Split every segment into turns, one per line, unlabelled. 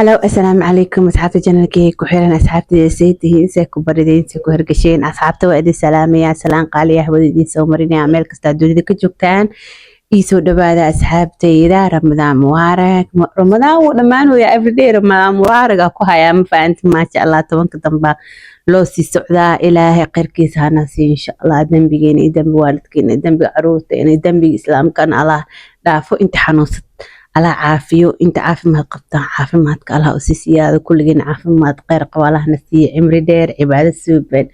Hello, assalaamu calaykum asxaabta channelkayga ku xiran asxaabtayda saytihiin say ku barideen say ku hergasheen asxaabta waa idin salaamaya salaan qaali ah wada idin soo marinaya meel kasta dunida ka joogtaan ii soo dhawaada asxaabtayda ramadaan mubaarak ramadaan wuu dhammaanaya everyday ramadaan mubaarak ku hayaa ma fahanti maasha Allah tobanka damba loo sii socdaa ilaahay khayrkiisa hana sii insha Allah dambigeena iyo dambi waalidkeena iyo dambiga caruurteena iyo dambiga islaamkana Allah dhaafo inta xanuunsan على عافية انت عافي ما قبطان عافي ما تقالها أساسيات كل عافي ما تقير قوالها نسي عمري دير عبادة سوبين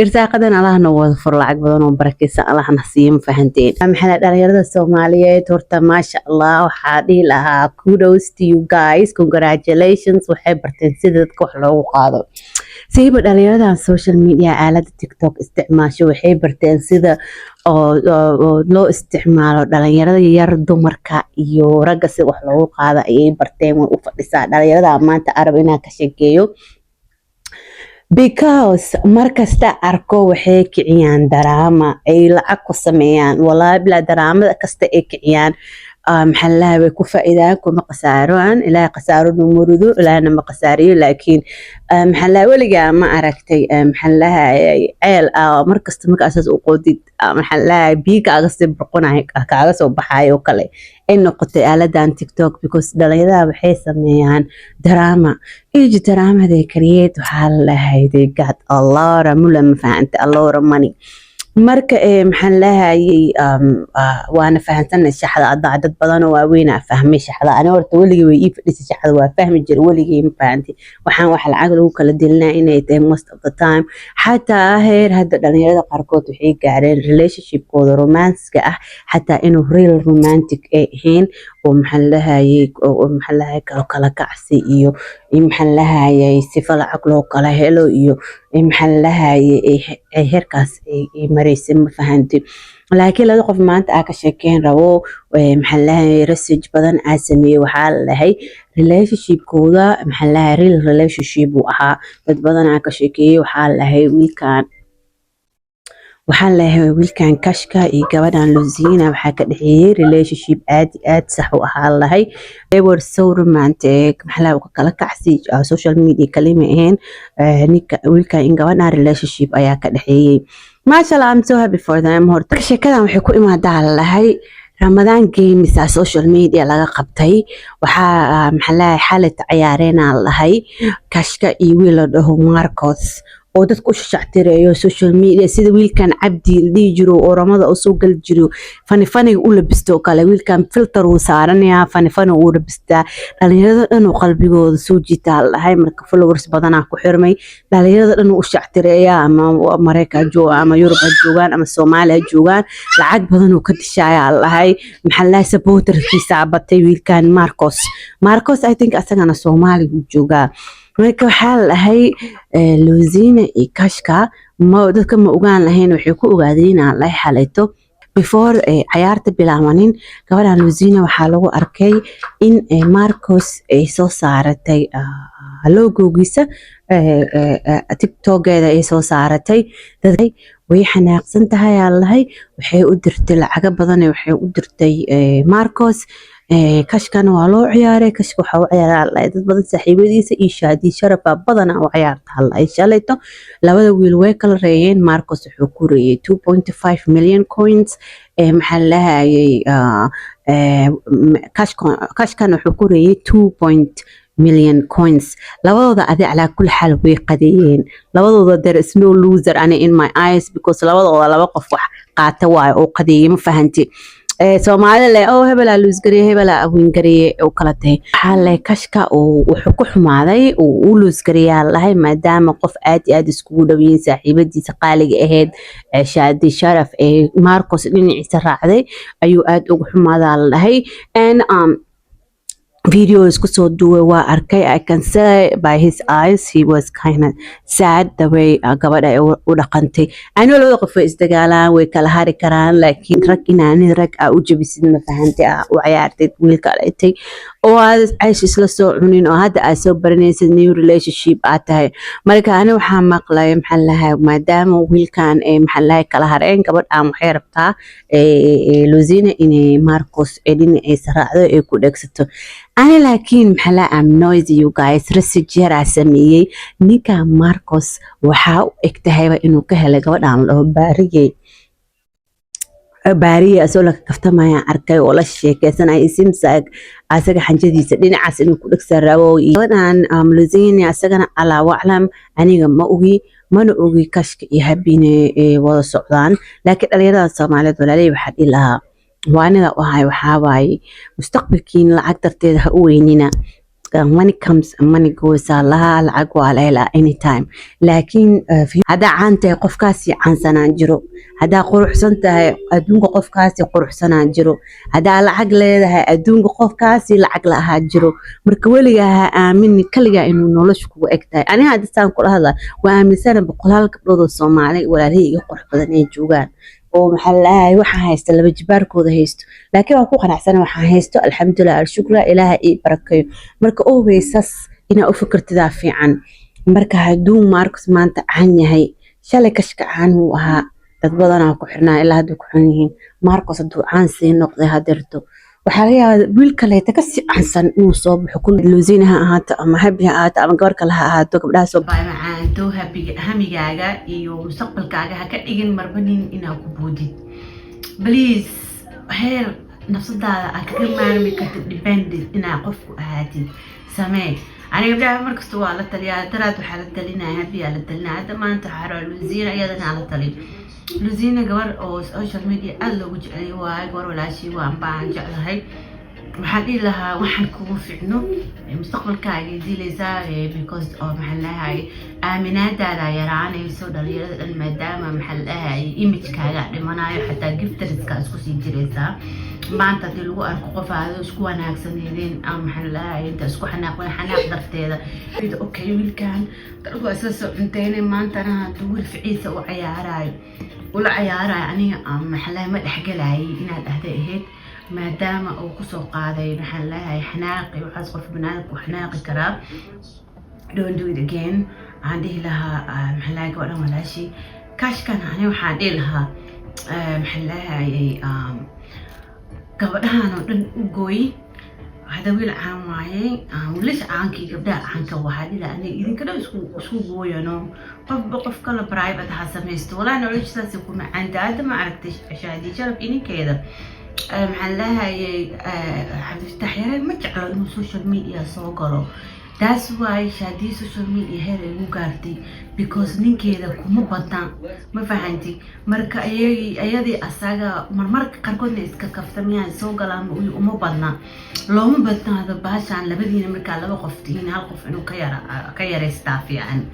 إرزاقدنا الله نوض فرلا عقبضان وبركيسة الله نسيم فهنتين محلات على يرد الصومالية تورتا ما شاء الله وحادي لها kudos to you guys congratulations وحبرتين سيدت كحلو وقاضو سيبا dhalinyarada social media aalada TikTok isticmaasho waxay barteen sida loo isticmaalo dhalinyarada yar dumarka iyo ragga si wax loogu qaado ayay barteen way u fadhisaa dhalinyarada maanta arab inaan ka sheekeeyo because markasta arko waxay kiciyaan drama ay lacag ku sameeyaan wallahi bila daraamada kasta ay kiciyaan محلها بيكون فائدة كم قصارون إلى قصارون ومردو إلى أنا ما قصاريو لكن محلها ولقى ما أركتي محلها عيل مركز أساس وقودي محلها بيك أقصد برقنا هيك كأقصد بحاي وكله إنه قلت على دان تيك توك بيكوس دليلا بحيث ميان دراما يجي دراما ذي كريت وحالها هيدي قاعد الله رمولا مفهمت الله رماني marka maxaan lahaayay waana fahansanay shaxda dad badan oo waaweyn fahmay shaxda ana horta waligii way ii fadhisay shaxda waa fahmi jiray waligii ma fahanti waxaan wax lacag lagu kala dilnaa inay tahay most of the time xataa heer hadda dhalinyarada qaarkood waxay gaareen relationship kooda romantic ah xataa inuu real romantic ay ahayn oo maxaan lahaayay kala kacsi iyo maxaan lahaayay sifa lacag loo kala helo iyo maxaan lahaayay heerkaas ay maraysan ma fahanti laakiin laba qof maanta aa ka sheekeen rabo maxaan lahaayay research badan aa sameeyay waxaa lahay relationship kooda maxaan lahaayay real relationship uu ahaa dad badan aa ka sheekeeyay waxaa lahay wiilkan kashka iyo gabadhan Luzina waxaa ka dhaxeeyay relationship aad sax u ahaa lahay they were so romantic maxaa ka kala kacsi social media kalima ahayn wiilkan in gabadhan relationship ayaa ka dhaxeeyay masha Allah I'm so happy for them horta sheekadan waxay ku imaadaa lahay Ramadan games social media laga qabtay waxaa maxaa lahay xalad ciyaareena lahay kashka iyo wiil la dhaho Marcos oo dadku u shactireeyo social media sida wiilkan Cabdi dhigi jiro oo ramada u soo gal jiro fani u labisto kale wiilkan filter uu saaranaya fani uu labistaa dhalinyarada dhan oo qalbigooda soo jiita lahay marka followers badan ku xirmay dhalinyarada dhan u shactireeya ama Mareykan jooga ama Yurub joogan ama Soomaaliya joogan lacag badan oo ka dhishaya lahay maxaa supporterkiisa batay wiilkan Marcos I think asagana Soomaali jooga marka waxaa lahay Luzina iyo kashka ma dadka ma ogaan lahayn waxay ku ogaadeen lahay xalayto before ciyaarta bilaabanin gabadhan Luzina waxaa lagu arkay in Marcos ay soo saaratay logogiisa TikTok-geeda ay soo saaratay dadkay way xanaaqsan tahay lahay waxay u dirtay lacag badan waxay u dirtay Marcos kashkana waa loo ciyaaray kashka waxa uu ciyaaray dad badan saaxiibadiisa iyo shaadi sharafa badan oo ciyaarta ay shalayto labada wiil way kala reeyeen Marcos wuxuu ku reeyay 2.5 million coins maxaa lahaayay kashkana wuxuu ku reeyay 2 million coins labadooda adi ala kul xal way qadeeyeen labadooda there is no loser ani in my eyes because labadooda laba qof wax qaata waay oo qadeeyay ma fahanti Soomaalida oo hebela lose gareey hebela win gareey oo kala tahay xalay kashka oo wuxuu ku xumaaday oo uu lose gareeyay lahay maadaama qof aad isku dhaweeyay saaxiibadiisa qaaliga ahayd shaadi sharaf Marcos dhinaciisa raacday ayuu aad ugu xumaaday lahay and videos kusoo duway waa arkay I can say by his eyes he was kind of sad the way gabadha u dhaqantay anoo labada qof way isdagaalaan way kala hari karaan laakiin rag inaanay rag u jabisid ma fahantay u ciyaartay wiilka dhintay oo aad isla soo cunin oo hadda aad soo baranaysid new relationship aad tahay marka ana waxaa maqlay maxaa lahay maadaama wiilkan maxaa lahay kala hareen gabadhan waxay rabtaa Luzina inay Marcos dhinaciisa raacdo ay ku dhegsato أنا لكن محلا I'm noisy you guys رسجير عسميي نيكا ماركوس وحاو اكتهيبا إنو كهلا قواد عن له baariye asoo la kaftamaya arkay oo la sheekeysanay simsaag asaga xanjadiisa dhinacaas inuu ku dhagsan rabo iyadan amluzini asagana ala waclam aniga ma ogi mana ogi kashka iyo habine wada socdaan laakiin dhalinyarada Soomaaliyeed walaalay waxa ilaha waanida waxa waaye mustaqbalkiin lacag darteeda ha u weynina money comes and money goes laha lacag waa la anytime laakiin hada caantay qofkaasi caansanaan jiro hada quruxsan tahay adduunka qofkaasi quruxsanaan jiro hada lacag leedahay adduunka qofkaasi lacag la ahaa jiro marka waliga ha aamin kaliya inuu noloshu kugu egtahay ani hadda saan kula hadla waa aaminsan boqolaal gabdhood Soomaali walaalay iga qurux badan ay joogaan oo maxallahay waxa haysta laba jibaarkooda haysto laakiin waan ku qanacsan waxa haysto alxamdulillah shukra ilaaha ii barakayo marka oo weysas ina u fikirtida fiican marka haduu Marcus maanta caan yahay shalay kashka caan uu ahaa dad badan oo ku xirnaa ilaa hadda ku xun yihiin Marcus haduu caan sii noqday hadirto waxa laga yaabaa wiil kale ka si caansan inuu soo baxo kullu luusinaha ahaato ama habi ahaato ama gabar kale ha ahaato gabdhaha soo baxay macaanto hamigaaga iyo mustaqbalkaaga ha ka dhigin marbanin inaad ku boodid please heer nafsadaada aad ka maarmi kartid dependent inaad qofku ahaatid samee aniga gabdhaha markasta waa la taliyaa daraad waxa la talinayaa habi la talinayaa hadda maanta xaro luusina iyadana la talin luusina gabar oo social media aad loogu jecel yahay gabar walaashii waan baan jeclahay waxaan dhihi lahaa waxaan kugu ficno mustaqbalkaaga dilaysaa because of maxallahay aaminaadaada yaraanayso dhalinyarada dhan maadaama maxallahay image-kaaga dhimanayo xataa gifteriska isku sii jiraysaa maanta hadii lagu arko qof aad isku wanaagsaneedeen ama maxallahay inta isku xanaaq darteeda okay wiilkan dadku asal soo cunteynay maantana haduu wiil ficiisa u ciyaarayo ula ciyaarayo aniga maxallahay ma dhexgalay inaad ahday ahayd maadaama uu ku soo qaaday waxaan leeyahay xanaaqi waxaas qof banaadku xanaaqi karaa don't do it again aan dhihi lahaa maxaan leeyahay gabadhan walaashi kashkan ani waxaan dhihi lahaa maxaan leeyahay gabadhahan oo dhan u gooy hada wiil caan waaye wiilasha caankii gabdhaha caanka waxaa dhihi lahaa aniga idinkana isku gooyano qof kale private ha samaysto walaa noloshiisaasi ku macaanta hadda ma aragtay shahaadi sharaf ininkeeda محلها حبيبتي حيرة ما جعلوا إنه social media صوغلو that's why شادي social media هذا مو قارتي because نينكي إذا كم بدنا ما فهمتي مركا أيادي أساقا مرك كركون إسكا كفتميان صوغلا مو بدنا لو مو بدنا هذا باش عن لبدينا مركا لبا قفتين هالقف إنه كير استافي عن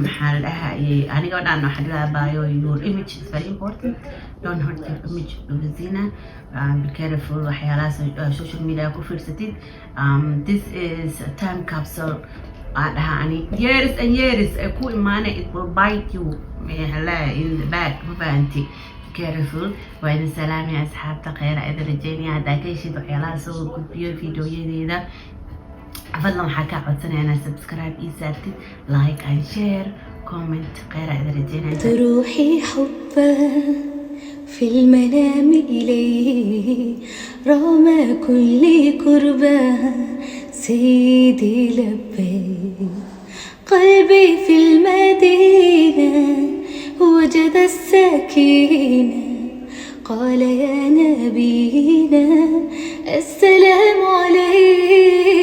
محلها أنا قاعد أنا حدها بايو your image is very important don't hurt your image Luzina be careful وحيالات social media كفرستيد this is a time capsule يعني years and years أكو إمانة it will bite you هلا in the back ما فهمتي careful وين السلام يا أصحاب تقيرة إذا رجيني هذا كل شيء وحيالات صور كبير فيديو جديدة فضلا حكا عدسنا أنا سبسكرايب إيسارتي لايك and share كومنت قيرة إذا رجينا
تروحي حبا في المنام إليه رغم كل كربة سيدي لبي قلبي في المدينة وجد السكينة قال يا نبينا السلام عليك